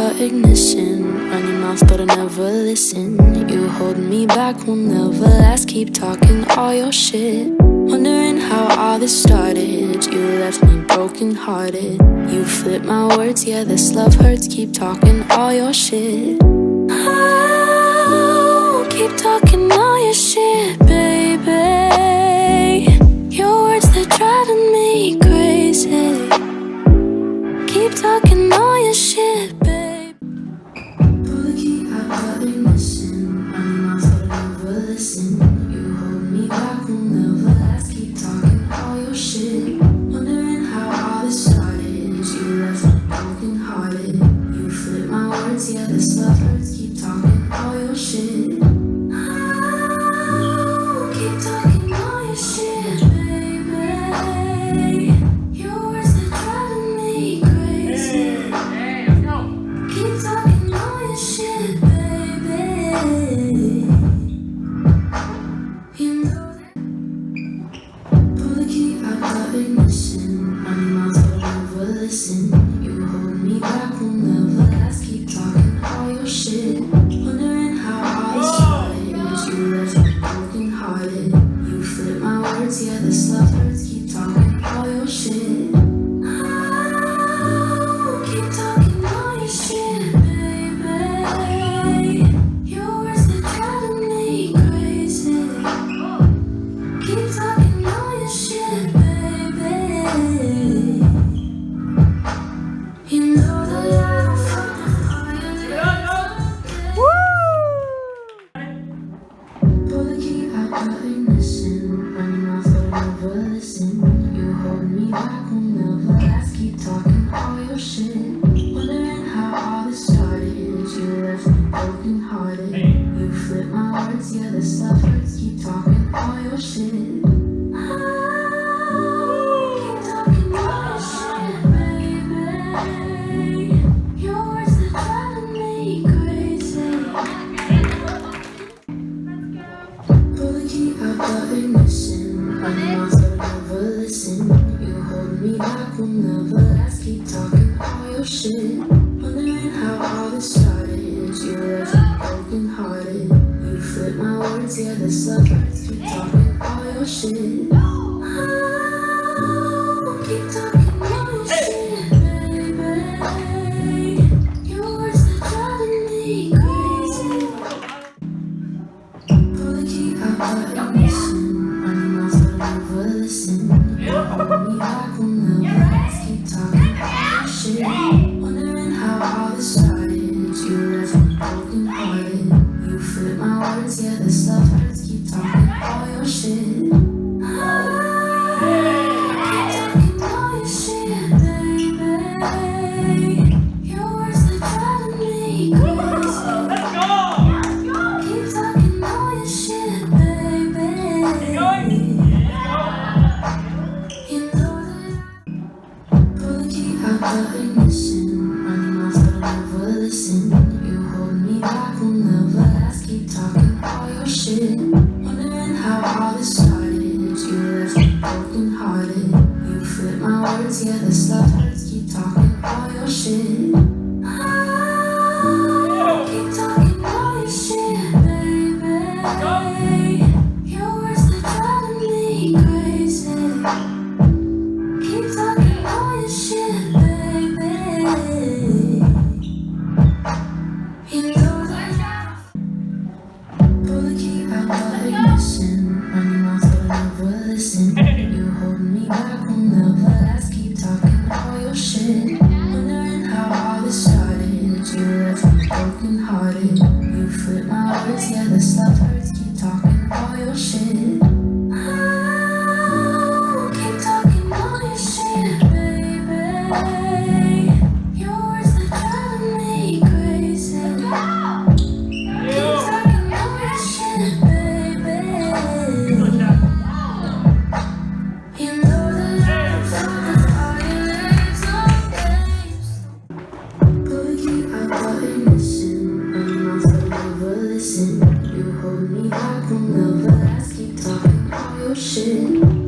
the ignition. Run your mouth but I never listen. You hold me back, will never last. Keep talking all your shit. Wondering how all this started. You left me broken hearted. You flip my words, yeah this love hurts. Keep talking all your shit. Oh, keep talking all your shit, baby. Your words, they're driving me crazy. Keep talking all your shit, babe. Pull the key out the ignition. Run your mouth but I never listen. You hold me back, will never last. Keep talking all your shit. Wondering how all this started. You left me broken hearted. You flip my words, yeah this love hurts. Keep talking all your shit. Oh, keep talking all your shit, baby. Your words, they're driving me crazy. Keep talking all your shit, baby. You know that. Pull the key out the ignition. Run your mouth but I never listen. You hold me back, will never last. Keep talking all your shit. Wondering how all this started. You left me broken hearted. You flip my words, yeah this love hurts. Keep talking all your shit. Oh, keep talking all your shit, baby. Your words, they're driving me crazy. Keep talking all your shit, baby. You know that I don't fuck with all your Pull the key out the ignition. Run your mouth but I never listen. You hold me back, will never last. Keep talking all your shit. Wondering how all this started. You left me broken hearted. You flip my words, yeah this love hurts. Keep talking all your shit. Oh, keep talking all your shit, baby. Your words, they're driving me crazy. Pull the key out the ignition. Run your mouth but I never listen. You hold me back, will never last. Keep talking all your shit. Wondering how all this started. You left me broken hearted. You flip my words, yeah this love hurts. Keep talking all your shit. Oh, keep talking all your shit, baby. Your words, they're driving me crazy. Pull the key out the ignition. Run your mouth but I never listen. You hold me back, will never last. Keep talking all your shit. Wondering how all this started. You left me broken hearted. You flip my words, yeah this love hurts. Keep talking all your shit. Oh, keep talking all your shit, baby. Your words, they're driving me crazy. Keep talking all your shit, baby. You know that. Pull the key out the ignition. Run your mouth but I never listen. You hold me back, will never last. Keep talking all your shit. Wondering how all this started. You left me broken hearted. You flip my words, yeah this love hurts. Keep talking all your shit. Oh, keep talking all your shit, baby. Your words, they're driving me crazy. Keep talking all your shit, baby. You know that. Pull the key out the ignition. Run your mouth but I never listen. You hold me back, will never last. Keep talking all your shit. Wondering how all this started. You left me broken hearted. You flip my words, yeah this love hurts. Keep talking all your shit. Oh, keep talking all your shit, baby. Your words, they're driving me crazy. Keep talking all your shit, baby. You know that I don't fuck with all your little games. Pull the key out the ignition. Run your mouth but I never listen. You hold me back, will never last. Keep talking all your shit.